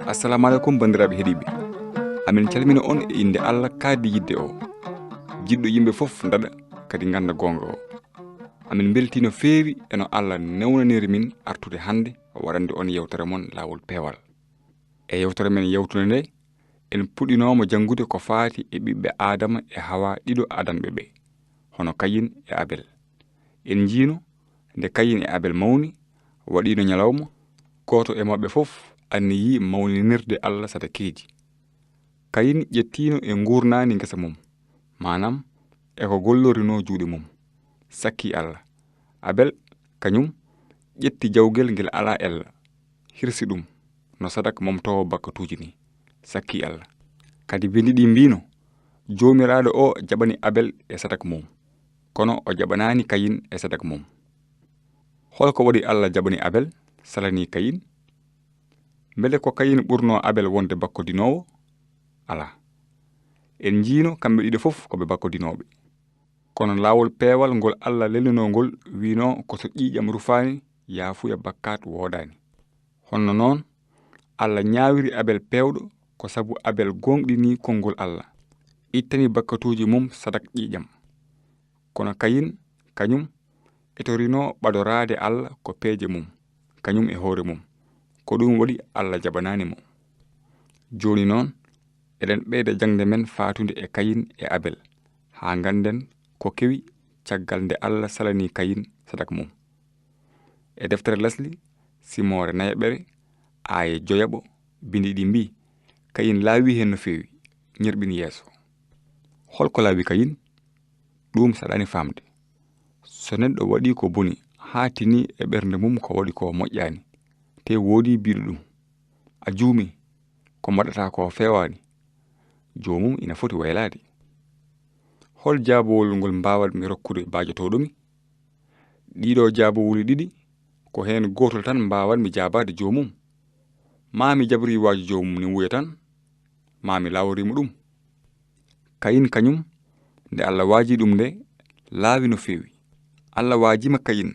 Assalamu alaikum bandiraɓe heɗiɓe. Amin calmina on e inde Allah kaadi yidde o. Jiɗɗo yimɓe fof ndaɗa kadi ganda gonga o. Amin belti no feewi eno Allah newnaniri min artude hande waɗande on yewtere mon lawol peewal. E yewtere men yewtude nde en puɗɗinoma jangude ko faati e ɓiɓɓe Adama e Hawa ɗiɗo adanɓe ɓe hono Kayin e Abel. En jiino nde Kayin e Abel mawni waɗino ñalawma goto e mabɓe fof anniyi mawninirde Allah sata keeji. Kayin ƴettino e gurnani ngesa mum manam eko gollorino juuɗe mum sakki Allah. Abel kañum ƴetti jawgel ngel ala ella hirsi ɗum no sadak momtowo bakkatuji ni sakki Allah. Kadi bindi ɗi mbino jomiraɗo o jaɓani Abel e sadak mum kono o jaɓanani Kayin e sadak mum. Holko waɗi Allah jaɓani Abel salani Kayin? Mbele ko Kayin ɓurno Abel wonde bakkodinowo? Ala. En jiino kamɓe ɗiɗo fof koɓe bakkodinoɓe. Kono lawol peewal ngol Allah lelino ngol wino ko so ƴiƴam rufani yaafuya bakkat wodani. Honno noon Allah ñaawiri Abel pewɗo ko sabu Abel gonɗini konngol Allah ittani bakkatuji mum sadak ƴiƴam. Kono Kayin kañum etorino ɓadorade Allah ko peeje mum kañum e hoore mum. Ko ɗum waɗi Allah jaɓanani mo. Joni noon eɗen ɓeyda jangde men faatude e Kayin e Abel ha ganden ko kewi caggal nde Allah salani Kayin sadak mum. E deftere Lesli simore nayaɓere aaye joyaɓo bindi ɗi mbi Kayin laawi hen no fewi ñerɓini yeeso. Holko laawi Kayin? Ɗum saɗani famde. So neɗɗo waɗi ko boni ha tini e ɓernde mum ko waɗi ko moƴƴani te woodi biɗo ɗum a juumi ko mbaɗata ko fewani jomum ina foti waylade. Hol jaabowol ngol mbawatmi rokkude baajotoɗomi? Ɗiɗo jaabowoli ɗiɗi ko hen gotol tan mbawatmi jaabade jomum. Mami jabri waaju jomum ni wuya tan mami lawrimo ɗum. Kayin kañum nde Allah waaji ɗum nde laawi no fewi. Allah waajima Kayin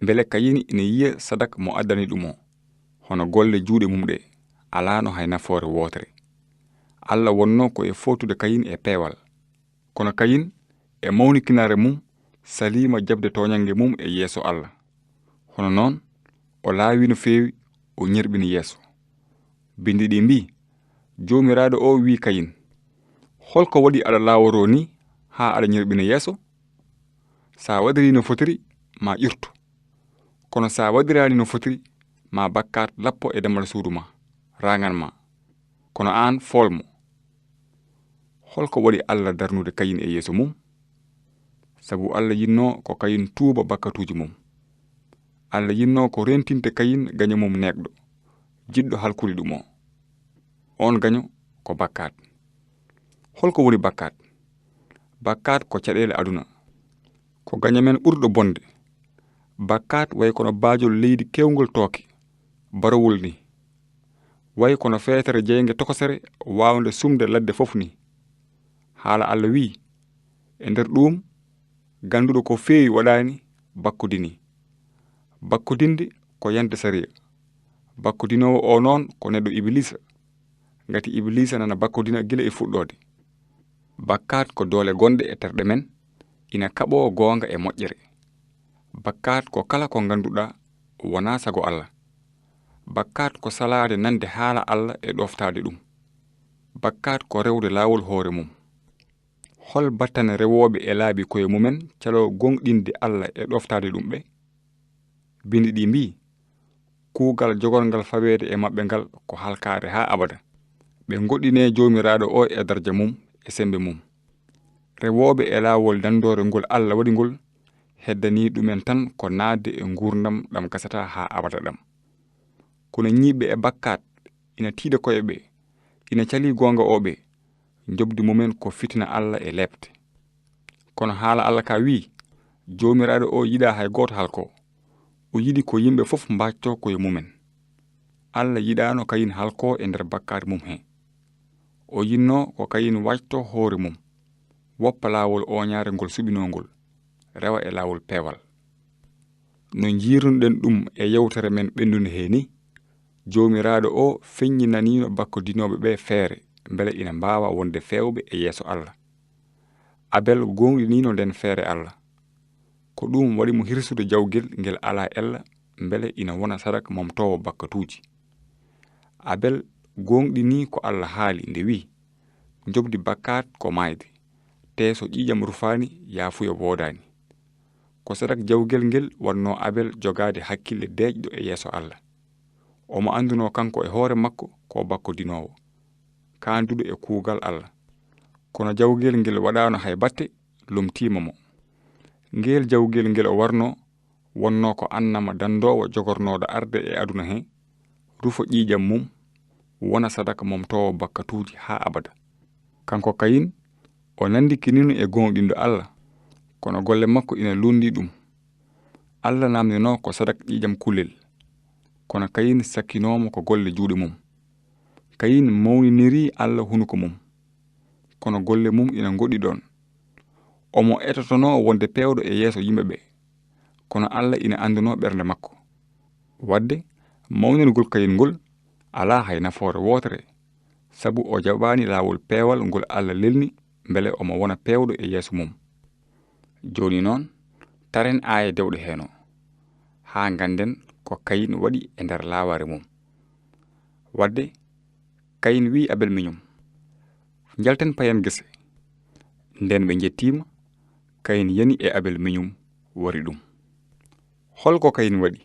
mbele Kayin ina yiya sadak mo addani ɗum o hono golle juuɗe mum ɗe alano hay nafoore wotere. Allah wonno ko e fotude Kayin e peewal kono Kayin e mawnikinare mum salima jabde toñange mum e yeeso Allah. Hono noon o laawi no fewi o ñerɓini yeeso. Bindi ɗi mbi jomiraɗo o wi Kayin holko waɗi aɗa laworo ni ha aɗa ñerɓina yeeso? Sa waɗiri no fotiri ma ƴurtu kono sa waɗirani no fotiri ma bakkat lappo e demal suudu ma rangan ma kono an folmo. Holko waɗi Allah darnude Kayin e yeeso mum? Sabu Allah yinno ko Kayin tuuba bakkatuji mum. Allah yinno ko rentinte Kayin gaño mum neɗɗo jiɗɗo halkude ɗum o. On gaño ko bakkat. Holko woni bakkat? Bakkat ko caɗele aduna ko gaño men ɓurɗo bonde. Bakkat way kono baajol leydi kewngol tooke barawol ni way kono feetere jeyge tokosere wawnde sumde ladde fof ni. Haala Allah wi e nder ɗum ganduɗo ko feewi waɗani bakkodini. Bakkodinde ko yande sariya. Bakkodinowo o noon ko neɗɗo Iblisa ngati Iblisa nana bakkodina gila e fuɗɗode. Bakkat ko doole gonɗe e terɗe men ina kaɓo goonga e moƴƴere. Bakkat ko kala ko ganduɗa wona sago Allah. Bakkat ko salade nande haala Allah e ɗoftade ɗum. Bakkat ko rewde laawol hoore mum. Hol battane rewoɓe e laabi koye mumen calo gonɗinde Allah e ɗoftade ɗum ɓe? Bindi ɗi mbi kuugal jogorngal faweede e maɓɓe ngal ko halkade ha abada. Ɓe goɗɗine jomiraɗo o e darja mum e sembe mum. Rewoɓe e laawol dandore ngol Allah waɗi ngol heddani ɗumen tan ko naatde e gurdam ɗam gasata ha abada ɗam. Kono ñiɓɓe e bakkat ina tiida koye ɓe ina cali gonga oɓe jobdi mumen ko fitina Allah e lebte. Kono haala Allah ka wi jomiraɗo o yiɗa hay goto halko o yiɗi ko yimɓe fof mbacco koye mumen. Allah yiɗano Kayin halko e nder bakkat mum he o yinno ko Kayin waajto hoore mum woppa laawol oñaare ngol suɓinongol rewa e laawol peewal. No jiirunoɗen ɗum e yewtere men ɓenndude he ni, joomiraaɗo o feññinaniino bakkodinooɓe ɓe feere mbele ina mbaawa wonde feewɓe e yeeso Allah. Abel gonɗiniino nden feere Allah, ko ɗum waɗi mo hirsude jawgel ngel alaa ella mbele ina wona sadak momtowo bakkatuuji. Abel gonɗini ko Allah haali nde wi jobdi bakkat ko maayde, te so ƴiƴam rufaani yaafuya woodaani. Ko sadak jawgel ngel wanno Abel jogaade hakkille deeƴɗo e yeeso Allah. Omo anduno kanko e hoore makko ko bakkodinowo kaanduɗo e kuugal Allah. Kono jawgel ngel waɗaano hay batte lomtiima mo. Ngel jawgel ngel o warno wonno ko annama dandowo jogornoɗo arde e aduna he rufo ƴiƴam mum wona sadaka momtowo bakkatuuji ha abada. Kanko Kayin o nandikinino e gonɗinɗo Allah, kono golle makko ina lundi ɗum. Allah namdino ko sadak ƴiƴam kullel, kono Kayin sakkinomo ko golle juuɗe mum. Kayin mawniniri Allah hunuko mum, kono golle mum ina goɗɗi ɗon. Omo etotono wonde pewɗo e yeeso yimɓe ɓe, kono Allah ina anduno ɓernde makko. Wadde mawningol Kayin ngol ala hay nafoore wotere, sabu o jaɓaani laawol peewal ngol Allah lelni mbele omo wona pewɗo e yeeso mum. Joni noon taren aaye dewɗe heno ha ganden ko Kayin waɗi e nder laaware mum. Wadde Kayin wi Abel miñum, jalten payen gese. Nden ɓe jettima, Kayin yani e Abel miñum wari ɗum. Holko Kayin waɗi?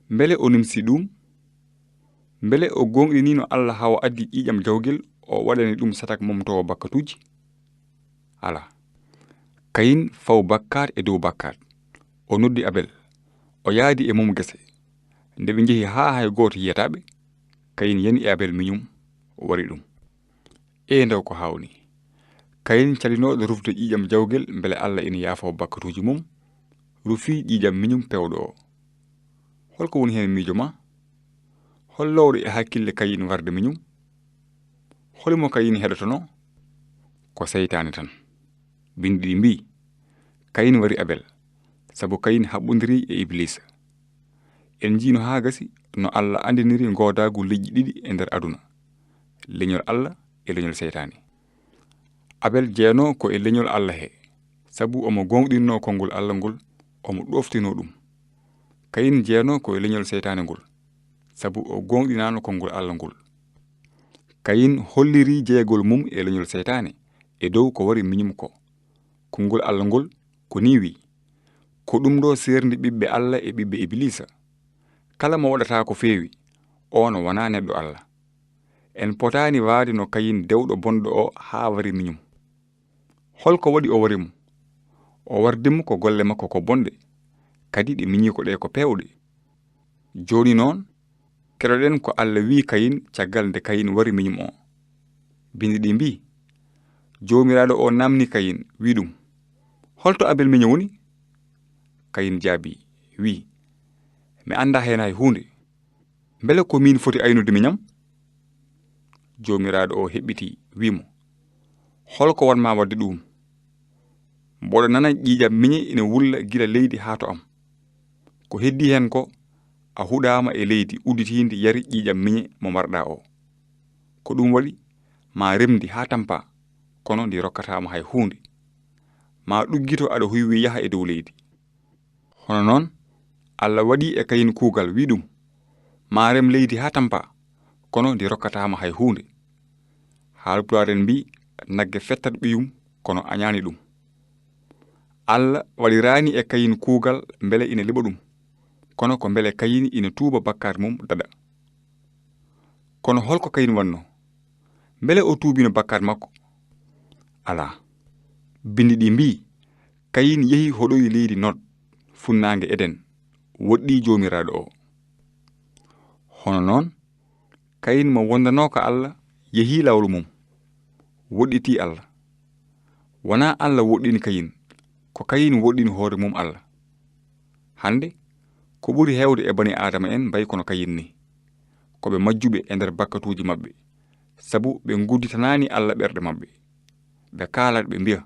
Mbele o nimsi ɗum? Mbele o gonɗinino Allah hawa addi ƴiƴam jawgel o waɗani ɗum satak momtowo bakkatuuji? Ala. Kayin faw bakkat e dow bakkat. O noddi Abel, o yaadi e mum gese. Nde ɓe jehi ha hay gooto yiyataɓe, Kayin yani e Abel miñum wari ɗum. E ndaw ko hawni, Kayin calinoɗo rufde ƴiƴam jawgel mbele Allah ina yaafo bakkatuuji mum, rufi ƴiƴam miñum pewɗo o. Holko woni hen miijo ma? Hollowɗo e hakkille Kayin warde miñum? Holimo Kayin heɗotono? Ko seytaane tan. Bindi ɗi mbi Kayin wari Abel, sabu Kayin haɓɓodiri e Iblisa. En jiino ha gasi no Allah andiniri godaagu liƴƴi ɗiɗi e nder aduna, leñol Allah e leñol seytaane. Abel jeeno ko e leñol Allah he, sabu omo gonɗinno konngol Allah ngol, omo ɗoftino ɗum. Kayin jeeno ko e leñol seytaane ngol, sabu o gonɗinano konngol Allah ngol. Kayin holliri jeegol mum e leñol seytaane e dow ko wari miñum ko. Konngol Allah ngol ko ni wi, ko ɗum ɗo serndi ɓiɓɓe Allah e ɓiɓɓe Iblisa. Kala mo waɗata ko feewi, on wona neɗɗo Allah. En potani waade no Kayin dewɗo bonɗo o ha wari miñum. Holko waɗi o wari mo? O wardimo ko golle makko ko bonɗe, kadi ɗe miñi ko ɗe ko pewɗe. Joni noon keɗoɗen ko Allah wi Kayin caggal nde Kayin wari miñum o. Bindi ɗi mbi jomiraɗo o namni Kayin wi ɗum, holto Abel miño woni? Kayin jaabi wi, mi anda hen hay hunde. Mbele ko min foti aynude miñam? Jomiraɗo o heɓɓiti wimo, holko wanma wadde ɗum? Mboɗo nana ƴiƴam miñe ina wulla gila leydi ha to am. Ko heddi hen ko a huɗama e leydi udditindi yari ƴiƴam miñe mo marɗa o. Ko ɗum waɗi ma remdi ha tampa, kono ndi rokkatama hay hunde. Ma ɗuggito aɗa huywi yaha e dow leydi. Hono noon Allah waɗi e Kayin kuugal wi ɗum, ma rem leydi ha tampa, kono ndi rokkatama hay hunde. Haalpulaar en mbi nagge fettat ɓiyum kono añani ɗum. Allah waɗirani e Kayin kuugal mbele ina liɓa ɗum, kono ko mbele Kayin ina tuuba bakkaat mum dada. Kono holko Kayin wanno? Mbele o tuubino bakkaat makko? Ala. Bindi ɗi mbi Kayin yehi hoɗoyi leydi Nod, funnaange Eden, woɗɗi jomiraɗo o. Hono noon Kayin mo wondano ko Allah yehi lawol mum, woɗɗiti Allah. Wona Allah woɗɗini Kayin, ko Kayin woɗɗini hoore mum Allah. Hande ko ɓuri hewde e bani Adama en mbay kono Kayin ni, koɓe majjuɓe e nder bakkatuuji maɓɓe, sabu ɓe gudditanani Allah ɓerɗe maɓɓe ɓe kalat ɓe mbiya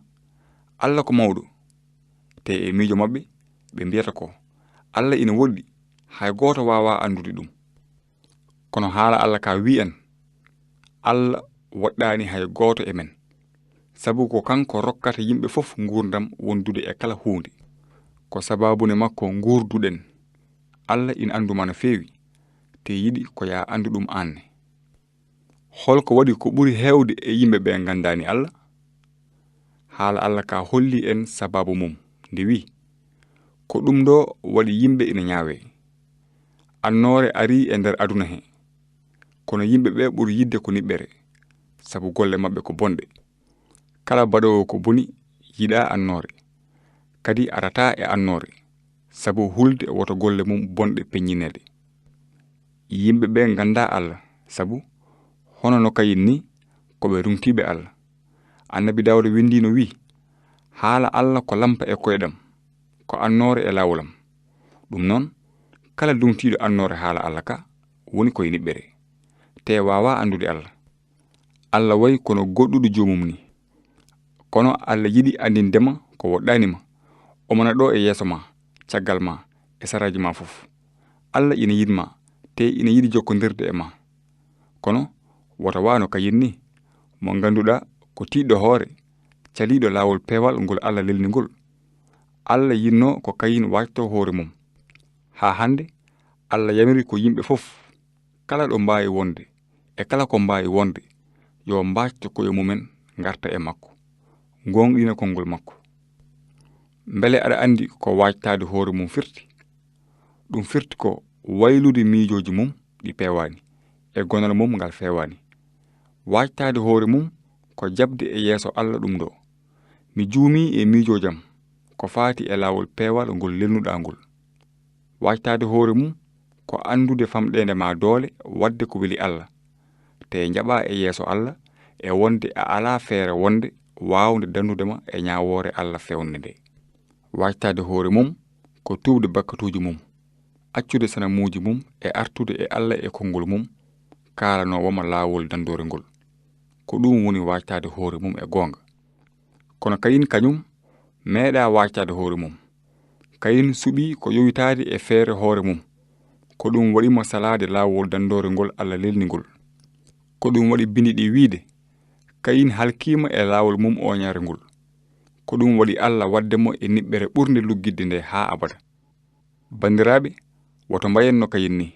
Allah ko mawɗo te e miijo maɓɓe ɓe mbiyata ko Allah ina woɗɗi hay goto wawa andude ɗum kono haala Allah ka wi en Allah woɗɗani hay goto e men sabu ko kanko rokkata yimɓe fof gurdam wondude e kala hunde ko sababune makko gurduɗen Allah ina anduma no feewi te yiɗi ko ya andu ɗum anne holko waɗi ko ɓuri hewde e yimɓe ɓe gandani Allah haala Allah ka holli en sababu mum nde wi ko ɗum ɗo waɗi yimɓe ina ñaawe annoore ari e nder aduna he kono yimɓe ɓe ɓuri yidde ko niɓɓere sabu golle maɓɓe ko bonɗe kala baɗowo ko boni yiɗa annoore kadi arata e annoore sabu hulde woto golle mum bonɗe peññinede yimɓe ɓe ganda Allah sabu hono no Kayin ni koɓe rumtiɓe Allah annabi Dawda windi no wi haala Allah ko lampa e koyɗam ko annoore e lawolam ɗum noon kala dumtiɗo annoore haala Allah ka woni koye niɓɓere te wawa andude Allah Allah wayi kono goɗɗuɗo jomum ni kono Allah yiɗi andindema ko woɗɗanima omona ɗo e yeeso ma caggal ma e saraji ma fof Allah ina yiɗma te ina yiɗi jokkodirde e ma kono wota wano Kayin ni mo ganduɗa ko tiɗɗo hoore caliɗo lawol peewal ngol Allah lelni ngol Allah yinno ko Kayin waajto hoore mum ha hande Allah yamiri ko yimɓe fof kala ɗo mbawi wonde e kala ko mbawi wonde yo mbajto koye mumen garta e makko gonɗina konngol makko beele aɗa andi ko waajtade hoore mum firti ɗum firti ko waylude miijoji mum ɗi peewani e gonal mum ngal feewani waajtade hoore mum ko jabde e yeeso Allah ɗum ɗo mi juumi e miijojam ko faati e laawol peewal ngol lelnuɗa ngol waajtade hoore mum ko andude famɗede ma doole wadde ko weli Allah te jaɓa e yeeso Allah e wonde a ala feere wonde waawde dandudema e ñaawoore Allah fewnde nde waajtade hoore mum ko tuubde bakkatuuji mum accude sanamuuji mum e artude e Allah e konngol mum kaalanowoma laawol dandore ngol ko ɗum woni waajtade hoore mum e goonga kono Kayin kañum meeɗa waajtade hoore mum Kayin suɓi ko yowitaade e feere hoore mum ko ɗum waɗimo salaade laawol dandore ngol Allah lelni ngol ko ɗum waɗi bindi ɗi wiide Kayin halkiima e laawol mum oñaare ngol ko ɗum waɗi Allah waddemo e niɓɓere ɓurde luggidde nde haa abada bandiraɓe woto mbayenno Kayin ni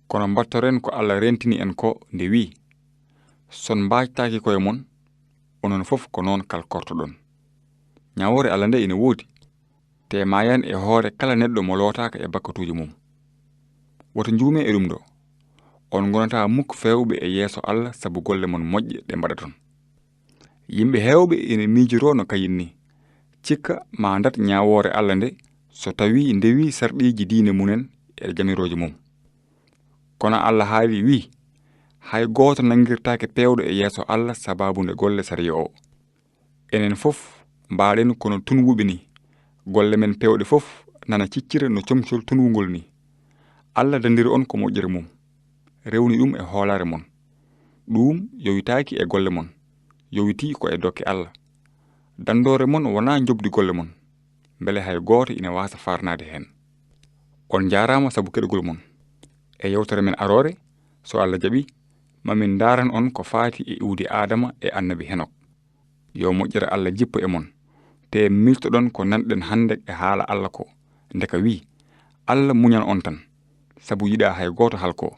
kono mbattoren ko Allah rentini en ko nde wi son mbajtaaki koye mon onon fof ko noon kalkortoɗon ñawoore Allah nde ina woodi te mayan e hoore kala neɗɗo mo lootaka e bakkatuuji mum woto njuume e ɗum ɗo on gonata mukk fewɓe e yeeso Allah sabu golle mon moƴƴe ɗe mbaɗaton yimɓe heewɓe ina miijiro no Kayin ni cikka ma ndat ñawoore Allah nde so tawi ndewi sarɗiji diine munen e jamiroji mum kono Allah haali wi hay gooto nangirtaake pewɗo e yeeso Allah sababunde golle sariya o enen fof mbaɗen kono tunwuɓe ni golle men pewɗe fof nana ciccira no comcol tunwugol ni Allah dandiri on ko moƴƴere mum rewni ɗum e hoolare mon ɗum yowitaaki e golle mon yowiti ko e dokke Allah dandore mon wona jobdi golle mon beele hay gooto ina wasa farnade hen on jaarama sabu keɗugol mon e yewtere men arore so Allah jaɓi mamin daran on ko faati e iwdi Adama e annabi Henok yo moƴƴere Allah jippo e mon te miltoɗon ko nanɗen hande e haala Allah ko ndeka wi Allah muñan on tan sabu yiɗa hay gooto halko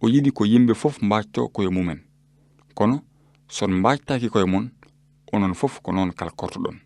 o yiɗi ko yimɓe fof mbajto koye mumen kono son mbajtaki koye mon onon fof ko noon kalkortoɗon